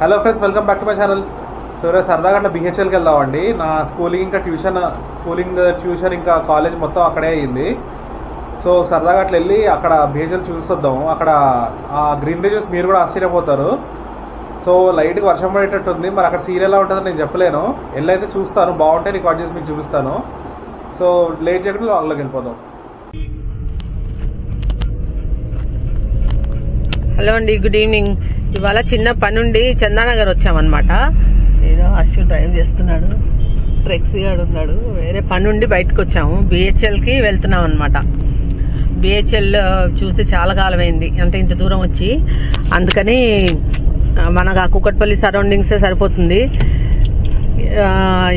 Hello friends, welcome back to my channel. So ఈరోజు సరదాగా అట్లా బిహెచ్ఎల్కి వెళ్దామండి. నా స్కూలింగ్ ఇంకా ట్యూషన్ ఇంకా కాలేజ్ మొత్తం అక్కడే అయ్యింది. సో సరదాగా అట్లా వెళ్ళి అక్కడ బిహెచ్ఎల్ చూసొద్దాము. అక్కడ ఆ గ్రీనరీ చూసి మీరు కూడా ఆశ్చర్యపోతారు. సో లైట్గా వర్షం పడేటట్టు ఉంది. మరి అక్కడ సీన్ ఎలా ఉంటుందో నేను చెప్పలేను. వెళ్ళైతే చూస్తాను, బాగుంటే రికార్డ్ చేసి మీకు చూపిస్తాను. సో లేట్ చేయకుండా లాగ్లోకి వెళ్ళిపోదాం. హలో అండి, గుడ్ ఈవినింగ్. ఇవాళ చిన్న పని ఉండి చందానగర్ వచ్చామన్నమాట. ఏదో అశ్వ డ్రైవ్ చేస్తున్నాడు, ట్రెక్సీ గాడు ఉన్నాడు. వేరే పని ఉండి బయటకు వచ్చాము. బిహెచ్ఎల్కి వెళ్తున్నాం అనమాట. బిహెచ్ఎల్ చూసి చాలా కాలం అయింది, అంటే ఇంత దూరం వచ్చి. అందుకని మనకు ఆ కుకట్పల్లి సరౌండింగ్సే సరిపోతుంది.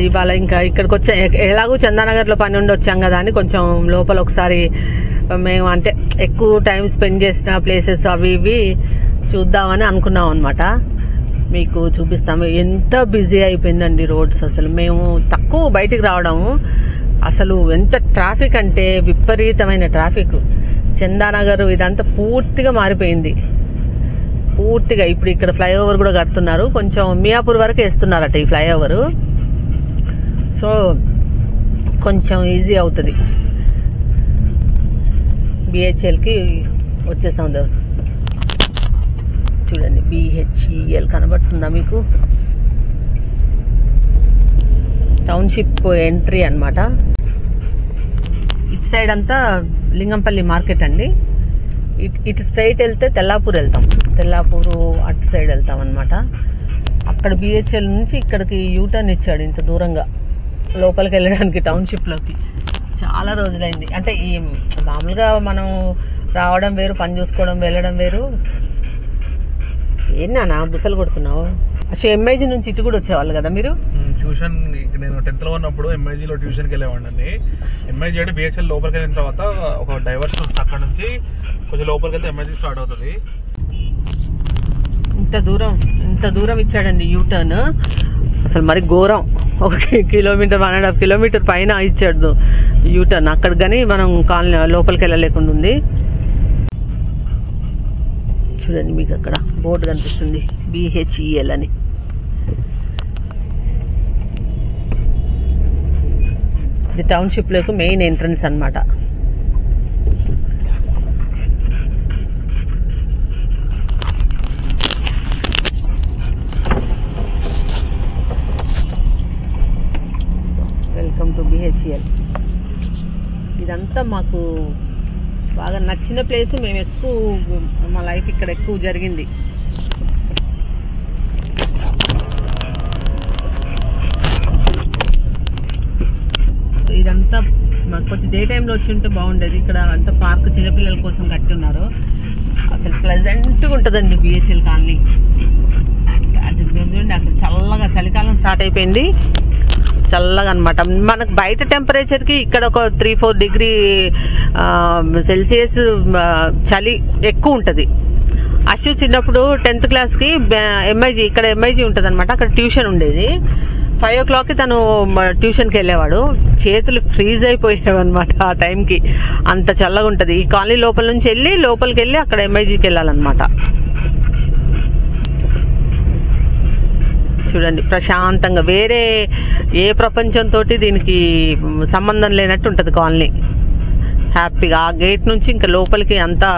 ఇవాళ ఇంకా ఇక్కడికి వచ్చా, ఎలాగూ చందానగర్లో పని ఉండి వచ్చాం కదా అని కొంచెం లోపల ఒకసారి మేము అంటే ఎక్కువ టైం స్పెండ్ చేసిన ప్లేసెస్ అవి ఇవి చూద్దామని అనుకున్నాం అనమాట. మీకు చూపిస్తాము. ఎంత బిజీ అయిపోయిందండి రోడ్స్. అసలు మేము తక్కువ బయటికి రావడము. అసలు ఎంత ట్రాఫిక్ అంటే విపరీతమైన ట్రాఫిక్. చందానగర్ ఇదంతా పూర్తిగా మారిపోయింది. పూర్తిగా ఇప్పుడు ఇక్కడ ఫ్లైఓవర్ కూడా కడుతున్నారు. కొంచెం మియాపూర్ వరకు వేస్తున్నారట ఈ ఫ్లైఓవర్. సో కొంచెం ఈజీ అవుతుంది. బిహెచ్ఎల్కి వచ్చేస్తాం. చూడండి, బిహెచ్ఈఎల్ కనబడుతుందా మీకు? టౌన్షిప్ ఎంట్రీ అన్నమాట. ఇటు సైడ్ అంతా లింగంపల్లి మార్కెట్ అండి. ఇటు స్ట్రైట్ వెళ్తే తెల్లాపూర్ వెళ్తాం. తెల్లాపూరు అటు సైడ్ వెళ్తాం అనమాట. అక్కడ బిహెచ్ఎల్ నుంచి ఇక్కడికి యూటర్న్ ఇచ్చాడు ఇంత దూరంగా లోపలికి వెళ్ళడానికి, టౌన్షిప్లోకి. చాలా రోజులైంది. అంటే ఈ మామూలుగా మనం రావడం వేరు, పని చూసుకోవడం వెళ్ళడం వేరు. ఏనా బుసలు కొడుతున్నావు? అసలు ఎంఐజీ నుంచి ఇటు కూడా వచ్చేవాళ్ళు కదా మీరు? ట్యూషన్ నేను 10th లో ఉన్నప్పుడు ఎంఐజీలో ట్యూషన్కి వెళ్ళేవాడిని. ఎంఐజీ అంటే బిహెచ్ఎల్ లోపలికి వెళ్ళిన తర్వాత ఒక డైవర్షన్ అక్కడ నుంచి కొంచెం లోపలికి వెళ్తే ఎంఐజీ స్టార్ట్ అవుతుంది. ఇంత దూరం ఇచ్చాడండి యూటర్న్. అసలు మరి ఘోరం. 1 కిలోమీటర్ 1.5 కిలోమీటర్ పైన ఇచ్చాడు యూటర్న్. అక్కడ కానీ మనం లోపలికి వెళ్ళలేకుండా ఉంది. చూడండి, మీకు అక్కడ బోర్డు కనిపిస్తుంది, బిహెచ్ఈఎల్ అని. ఇది టౌన్షిప్ లోకి మెయిన్ ఎంట్రన్స్ అన్నమాట. Welcome to BHEL. ఇదంతా మాకు బాగా నచ్చిన ప్లేస్. మేము ఎక్కువ మా లైఫ్ ఇక్కడ ఎక్కువ జరిగింది. సో ఇదంతా మాకు కొంచెం డే టైంలో వచ్చి ఉంటే బాగుండేది. ఇక్కడ అంతా పార్క్ చిన్నపిల్లల కోసం కట్టున్నారు. అసలు ప్లెజెంట్గా ఉంటుందండి బిహెచ్ఎల్ కాలనీ. అది చూడండి, అసలు చల్లగా, చలికాలం స్టార్ట్ అయిపోయింది. చల్లగా అనమాట. మనకు బయట టెంపరేచర్ కి ఇక్కడ ఒక 3-4 డిగ్రీ సెల్సియస్ చలి ఎక్కువ ఉంటది. అశ్వ చిన్నప్పుడు 10th క్లాస్ కి ఇక్కడ ఎంఐజీ ఉంటది అనమాట. అక్కడ ట్యూషన్ ఉండేది. 5 o'clock కి తను ట్యూషన్కి వెళ్ళేవాడు. చేతులు ఫ్రీజ్ అయిపోయావు అనమాట ఆ టైంకి. అంత చల్లగా ఉంటది. ఈ కాలనీ లోపల నుంచి వెళ్ళి లోపలికి వెళ్ళి అక్కడ ఎంఐజీకి వెళ్ళాలన్నమాట. చూడండి, ప్రశాంతంగా, వేరే ఏ ప్రపంచంతో దీనికి సంబంధం లేనట్టు ఉంటుంది కాలనీ. హ్యాపీగా ఆ గేట్ నుంచి ఇంకా లోపలికి అంతా.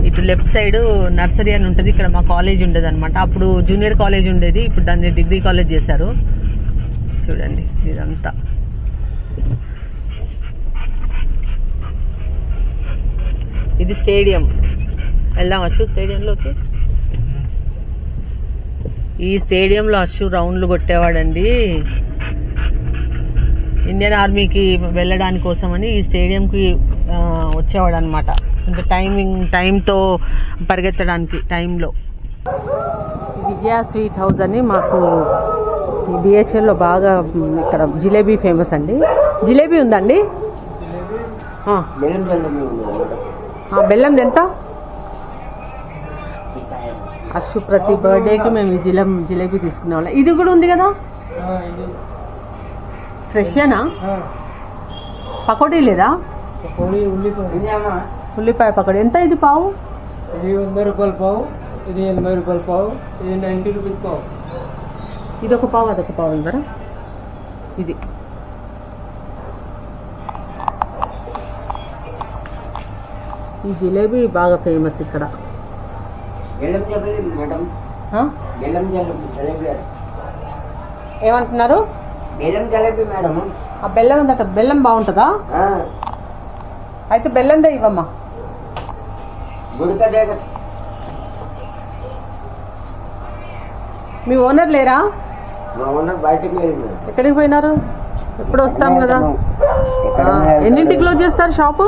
ఇటు లెఫ్ట్ సైడ్ నర్సరీ అని ఉంటుంది. ఇక్కడ మా కాలేజ్ ఉండేది అనమాట. అప్పుడు జూనియర్ కాలేజ్ ఉండేది, ఇప్పుడు దాన్ని డిగ్రీ కాలేజ్ చేశారు. చూడండి ఇదంతా. ఇది స్టేడియం. వెళ్దాం అశ్వ స్టేడియంలోకి. ఈ స్టేడియంలో అశ్వ రౌండ్లు కొట్టేవాడండి. ఇండియన్ ఆర్మీకి వెళ్ళడానికి కోసమని ఈ స్టేడియంకి వచ్చేవాడు అనమాట. అంటే టైంతో పరిగెత్తడానికి టైంలో. విజయ స్వీట్ హౌస్ అని మాకు ఈ బిహెచ్ఎల్లో బాగా ఇక్కడ జిలేబీ ఫేమస్ అండి. జిలేబీ ఉందండి. బెల్లం ఎంత? అశ్వ ప్రతి బర్త్డేకి మేము జిలేబీ తీసుకునే వాళ్ళం. ఇది కూడా ఉంది కదా, ఫ్రెష్నా? పకోడీ లేదా? ఉల్లిపాయ పకోడీ ఎంత? ఇది పావు? 100 రూపాయలు పావు, ఇది 80 రూపాయలు పావు, ఇది 90 రూపీస్ పావు. ఇది ఒక పావు అదొక పావు ఉందరా. ఇది ఈ జిలేబీ బాగా ఫేమస్ ఇక్కడ. ఏమంటున్నారు? బెల్లం జలేబీ మేడం. ఆ బెల్లం ఉందట. బెల్లం బాగుంటుందా? అయితే బెల్లందే ఇవ్వమ్మా. మీ ఓనర్ లేరా? ఎక్కడికి పోయినారు? ఎప్పుడు వస్తాం కదా. ఎన్నింటికి క్లోజ్ చేస్తారు షాపు?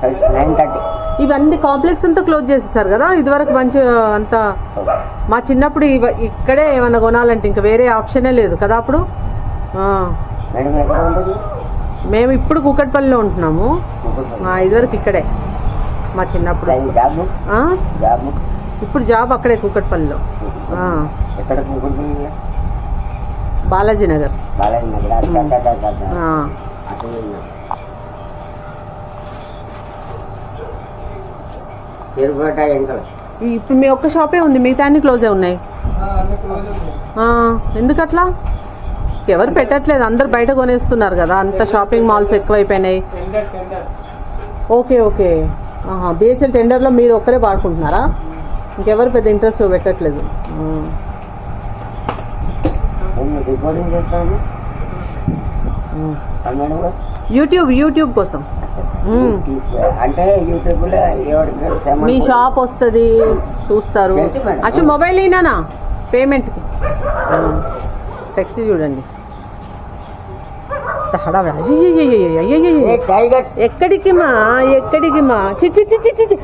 9:30. ఇవన్నీ కాంప్లెక్స్ అంతా క్లోజ్ చేసేసారు కదా. ఇదివరకు మంచి అంతా మా చిన్నప్పుడు ఇక్కడే ఏమన్నా కొనాలంటే ఇంకా వేరే ఆప్షనే లేదు కదా అప్పుడు. మేము ఇప్పుడు కూకట్పల్లిలో ఉంటున్నాము. ఇదివరకు ఇక్కడే మా చిన్నప్పుడు. ఇప్పుడు జాబ్ అక్కడే కూకట్పల్లిలో. బాలాజీ నగర్. ఇప్పుడు మీ ఒక్క షాపే ఉంది, మిగతా అన్ని క్లోజే ఉన్నాయి. ఎందుకట్లా? ఎవరు పెట్టట్లేదు, అందరు బయట కొనేస్తున్నారు కదా. అంత షాపింగ్ మాల్స్ ఎక్కువైపోయినాయి. Okay okay. బిహెచ్ఎల్ టెండర్లో మీరు ఒక్కరే వాడుకుంటున్నారా? ఇంకెవరు పెద్ద ఇంట్రెస్ట్ పెట్టట్లేదు. యూట్యూబ్ కోసం అంటే యూట్యూబ్ లో మీ షాప్ వస్తుంది, చూస్తారు. అసలు మొబైల్ అయినా పేమెంట్ కి టెక్సీ చూడండి. ఎక్కడికి మా చిచ్చి చిచ్చి చిచ్చి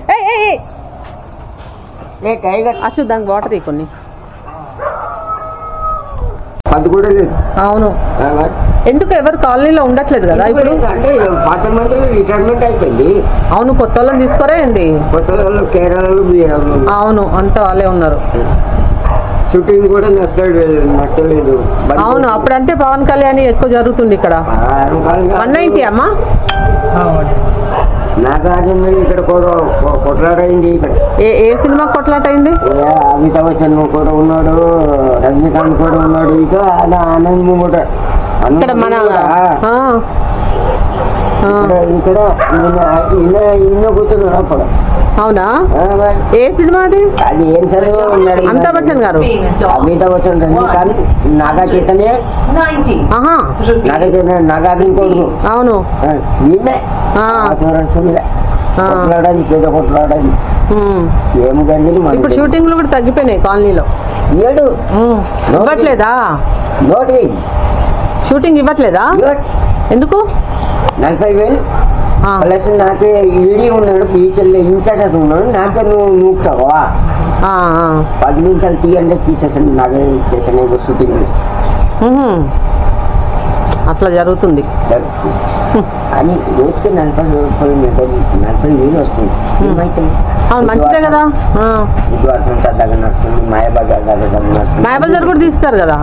అసలు దానికి వాటర్ కొన్ని అవును. ఎందుకు ఎవరు కాలనీలో ఉండట్లేదు కదా ఇప్పుడు? రిటైర్మెంట్ అయిపోయింది. అవును, కొత్త వాళ్ళని తీసుకోరా ఏంది? కొత్త వాళ్ళు కేరళలో. అవును, అంతా వాళ్ళే ఉన్నారు. షూటింగ్ కూడా నచ్చలేదు. అవును, అప్పుడంటే పవన్ కళ్యాణ్ ఎక్కువ జరుగుతుంది ఇక్కడ. 190 అమ్మా. నాగార్జున ఇక్కడ కూడా కొట్లాట అయింది. ఇక్కడ ఏ సినిమా కొట్లాట అయింది? అమితాబ్ బచ్చన్ కూడా ఉన్నాడు, రజనీకాంత్ కూడా ఉన్నాడు. ఇక ఆనంద్ మూట ఇక్కడ మన ఇక్కడ ఈయన కూర్చున్నాడు అప్పుడు. అవునా? ఏ సినిమా అది? అది ఏం చదువు ఉన్నాడు? అమితాబ్ బచ్చన్ గారు. అమితాబ్ బచ్చన్, రజనీకాంత్, నాగా చైతన్య. నాగార్జున కొడుకు. అవును, కొట్లాడాలి, పేద కొట్లాడాలి. ఏమి జరిగింది? ఇప్పుడు షూటింగ్లు కూడా తగ్గిపోయినాయి కాలనీలో. ఇవ్వట్లేదా? షూటింగ్ ఇవ్వట్లేదా? ఎందుకు? 40,000 ప్లస్ నాకే ఈడీ ఉన్నాడు, బీచ్ ఇన్ఛార్జ్ ఉన్నాడు. నాకే నువ్వు నూపుతావా? 10 నిమిషాలు తీయండి, తీసేసాను. నాకే చైతన్య షూటింగ్. అట్లా జరుగుతుంది అని రోజుకి 40,000 వస్తుంది. అవును, మంచిదే కదా. దగ్గర నడుస్తుంది, మాయాబజార్ దగ్గర. మాయాబజార్ కూడా తీస్తారు కదా.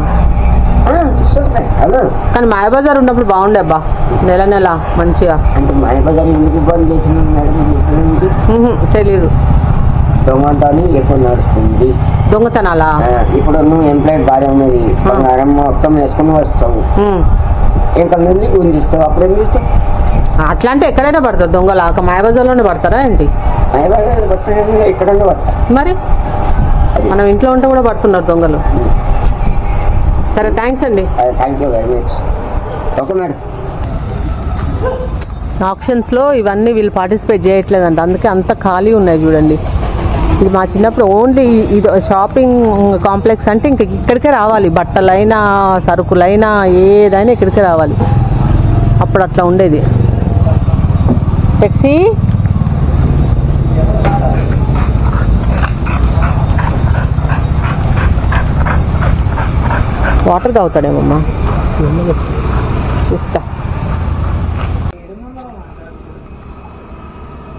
కానీ మాయాబజార్ ఉన్నప్పుడు బాగుండే అబ్బా, నెల నెల మంచిగా. అంటే మాయాబజార్ ఎందుకు బంద్ చేసిన తెలీదు. దొంగతనం ఎక్కువ నడుస్తుంది. దొంగతనాలా? ఇప్పుడు నువ్వు ఎంప్లాయ్ బాగా ఉన్నది, బంగారం మొత్తం వేసుకుని వస్తావు, ఇంకా ముందు గుంజిస్తావు. అప్పుడు ఏం చేస్తావు? అట్లా అంటే ఎక్కడైనా పడతారు దొంగలు. మాయాబజార్లోనే పడతారా ఏంటి? మాయాబజార్ పడతారు, ఎక్కడైనా పడతారు. మరి మనం ఇంట్లో ఉంటే కూడా పడుతున్నారు దొంగలు. సరే, థ్యాంక్స్ అండి. Thank you very much. Okay madam. ఆప్షన్స్లో ఇవన్నీ వీళ్ళు పార్టిసిపేట్ చేయట్లేదంట, అందుకే అంత ఖాళీ ఉన్నాయి చూడండి. ఇది మా చిన్నప్పుడు ఓన్లీ ఇది షాపింగ్ కాంప్లెక్స్ అంటే ఇంక ఇక్కడికే రావాలి. బట్టలైనా సరుకులైనా ఏదైనా ఇక్కడికే రావాలి. అప్పుడు అట్లా ఉండేది. టెక్సీ వాటర్ తాగుతాడేమమ్మా, చూస్తా.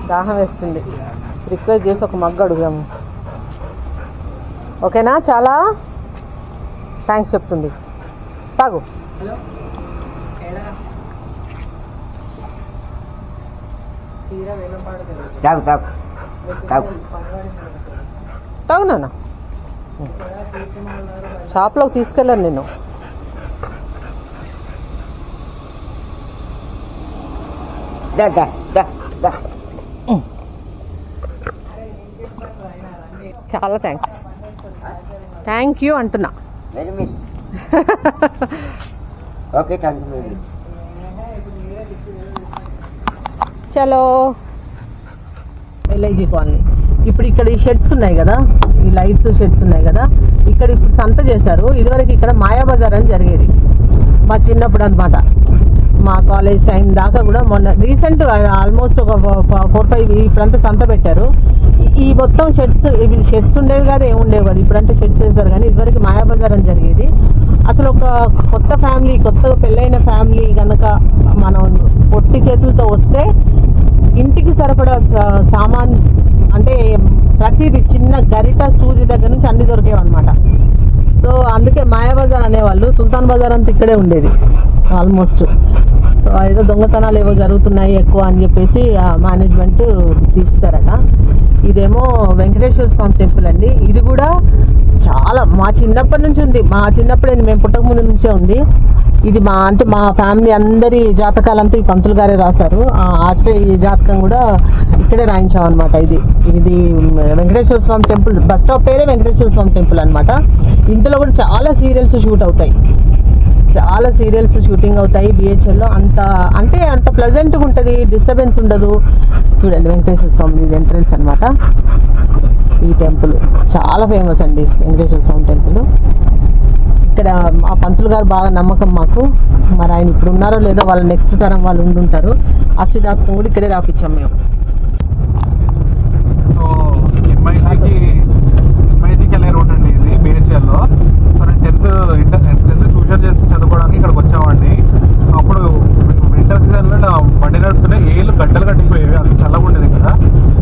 దాహం వేస్తుంది. రిక్వెస్ట్ చేసి ఒక మగ్గు అడుగుదాము. ఓకేనా? చాలా థ్యాంక్స్ చెప్తుంది. తాగు. తాగు తాగు తాగు. తాగు నాన్న, షాప్లోకి తీసుకెళ్ళాను నేను. చాలా థ్యాంక్ యూ అంటున్నా. Okay, thank you. చలో ఎల్ఐజీ కాలనీ. ఇప్పుడు ఇక్కడ ఈ షెడ్స్ ఉన్నాయి కదా, ఈ లైట్స్ షెడ్స్ ఉన్నాయి కదా, ఇక్కడ ఇప్పుడు సంత చేశారు. ఇదివరకు ఇక్కడ మాయాబజార్ అని జరిగేది మా చిన్నప్పుడు అనమాట. మా కాలేజ్ టైం దాకా కూడా మొన్న రీసెంట్ ఆల్మోస్ట్ ఒక 4-5 ఇప్పుడంతా సంత పెట్టారు. ఈ మొత్తం షెడ్స్ ఉండేవి కాదు, ఏముండేవి కాదు. ఇప్పుడంటే షెడ్స్ వేస్తారు కానీ ఇదివరకు మాయాబజార్ అని జరిగేది. అసలు ఒక కొత్త ఫ్యామిలీ, కొత్తగా పెళ్ళైన ఫ్యామిలీ కనుక మనం పొట్టి చేతులతో వస్తే ఇంటికి సరిపడా సామాన్ అంటే ప్రతిదీ, చిన్న గరిట సూది దగ్గర నుంచి అన్ని దొరికేవన్నమాట. సో అందుకే మాయాబజార్ అనేవాళ్ళు. సుల్తాన్ బజార్ అంతా ఇక్కడే ఉండేది ఆల్మోస్ట్. సో ఏదో దొంగతనాలు ఏవో జరుగుతున్నాయి ఎక్కువ అని చెప్పేసి మేనేజ్మెంట్ తీస్తారట. ఇదేమో వెంకటేశ్వర స్వామి టెంపుల్ అండి. ఇది కూడా చాలా మా చిన్నప్పటి నుంచి ఉంది. మా చిన్నప్పుడే, మేము పుట్టక ముందు నుంచే ఉంది. ఇది మా ఫ్యామిలీ అందరి జాతకాలంతా ఈ పంతులు గారే రాశారు. ఆశ్రయ జాతకం కూడా ఇక్కడే రాయించామన్నమాట. ఇది వెంకటేశ్వర స్వామి టెంపుల్. బస్ స్టాప్ పేరే వెంకటేశ్వర స్వామి టెంపుల్ అనమాట. ఇందులో కూడా చాలా సీరియల్స్ షూట్ అవుతాయి, చాలా సీరియల్స్ షూటింగ్ అవుతాయి బిహెచ్ఎల్లో. అంత ప్లెజెంట్గా ఉంటుంది, డిస్టర్బెన్స్ ఉండదు. చూడండి వెంకటేశ్వర స్వామి ఎంట్రన్స్ అనమాట. ఈ టెంపుల్ చాలా ఫేమస్ అండి, వెంకటేశ్వర స్వామి టెంపుల్. ఇక్కడ ఆ పంతులు గారు బాగా నమ్మకం మాకు. మరి ఆయన ఇప్పుడు ఉన్నారో లేదో, వాళ్ళ నెక్స్ట్ తరం వాళ్ళు ఉండుంటారు. అష్టజాతకం కూడా ఇక్కడే రాపించాం మేము. సో ఎంఐజీకి వెళ్ళే రూట్ అండి ఇది బిహెచ్ఎల్లో. సో నేను 10th ట్యూషన్ చేసి చదువుకోవడానికి ఇక్కడికి వచ్చామండి. సో అప్పుడు వింటర్ సీజన్లో బండి నడుపుతూనే ఏళ్ళు గడ్డలు కట్టిపోయేవి, అది చల్లగా ఉండేది కదా.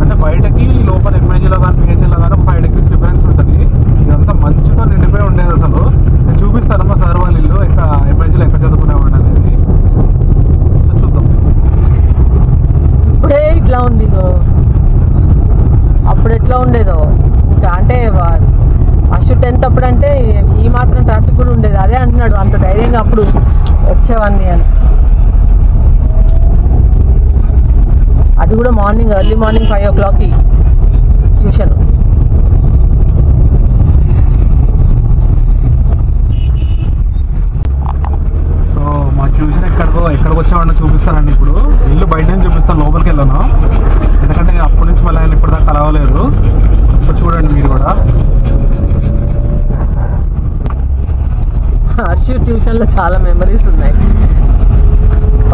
అంటే బయటకి లోపల ఎంఐజీలో కానీ బిహెచ్ఎల్లో కానీ 5 degrees డిఫరెన్స్ ఉంటుంది. ఇదంతా మంచుతో నిండిపోయి ఉండేది. అసలు నేను చూపిస్తాను మా సార్ వాళ్ళ ఇల్లు ఎంఐజీలో ఎక్కడ చదువుకునేవాడు అనేది. సో చూద్దాం. ఇప్పుడే ఇట్లా ఉంది, అప్పుడు ఎట్లా ఉండేదో. ఇంకా అంటే ఫస్ట్ 10th అప్పుడు అంటే ఈ మాత్రం ట్రాఫిక్ కూడా ఉండేది. అదే అంటున్నాడు, అంత ధైర్యంగా అప్పుడు వచ్చేవాడిని అని. అది కూడా ఎర్లీ మార్నింగ్ 5 o'clockకి ట్యూషన్. సో మా ట్యూషన్ ఎక్కడికి వచ్చామని చూపిస్తానండి. ఇప్పుడు ఇల్లు బయట నుంచి చూపిస్తాను, లోపలికి వెళ్ళాను. ఎందుకంటే అప్పటి నుంచి మళ్ళీ ఇప్పుడు దాకా కలవలేదు. ఇప్పుడు చూడండి మీరు కూడా. హర్షు ట్యూషన్లో చాలా మెమరీస్ ఉన్నాయి.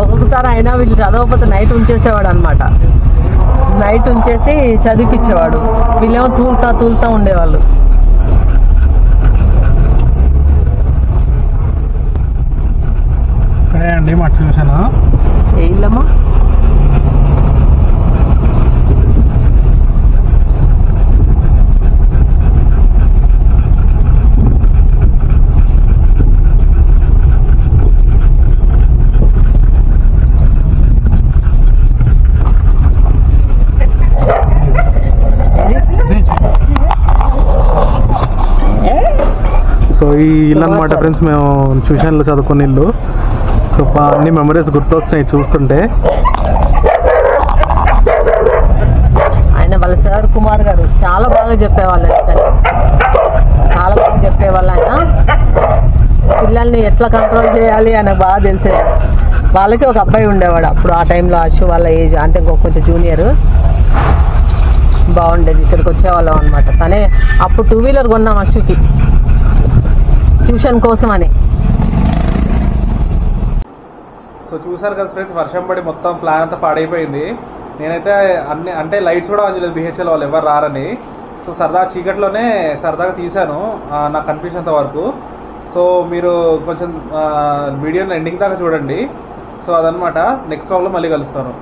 ఒక్కొక్కసారి అయినా వీళ్ళు చదవకపోతే నైట్ ఉంచేసేవాడు అనమాట. నైట్ ఉంచేసి చదివిపించేవాడు. వీళ్ళేమో తూలుతా ఉండేవాళ్ళు. ఇక్కడే అండి మా ట్యూషన్. ఏ ఇల్లమ్మా? సో ఈ ఇల్లు అనమాట ఫ్రెండ్స్, మేము ట్యూషన్లో చదువుకునే ఇల్లు. సో అన్ని మెమరీస్ గుర్తొస్తున్నాయి చూస్తుంటే. ఆయన వాళ్ళ సార్ కుమార్ గారు చాలా బాగా చెప్పేవాళ్ళు, చాలా బాగా చెప్పేవాళ్ళు. ఆయన పిల్లల్ని ఎట్లా కంట్రోల్ చేయాలి అని బాగా తెలిసేది. వాళ్ళకి ఒక అబ్బాయి ఉండేవాడు అప్పుడు, ఆ టైంలో అశు వాళ్ళ ఏజ్, అంటే కొంచెం జూనియర్. బాగుండేది, ఇక్కడికి వచ్చేవాళ్ళం అనమాట. తనే అప్పుడు 2-wheeler కొన్నాం అశుకి ట్యూషన్ కోసం అని. సో చూసారు కదా ఫ్రెండ్స్, వర్షం పడి మొత్తం ప్లాన్ అంతా పాడైపోయింది. నేనైతే అంటే లైట్స్ కూడా ఆన్ చేయలేదు బిహెచ్ఎల్ వాళ్ళు ఎవరు రారని. సో చీకట్లోనే సరదాగా తీశాను నాకు కనిపించినంత వరకు. సో మీరు కొంచెం వీడియోని ఎండింగ్ దాకా చూడండి. సో అదనమాట. నెక్స్ట్ ప్రాబ్లం మళ్ళీ కలుస్తాను.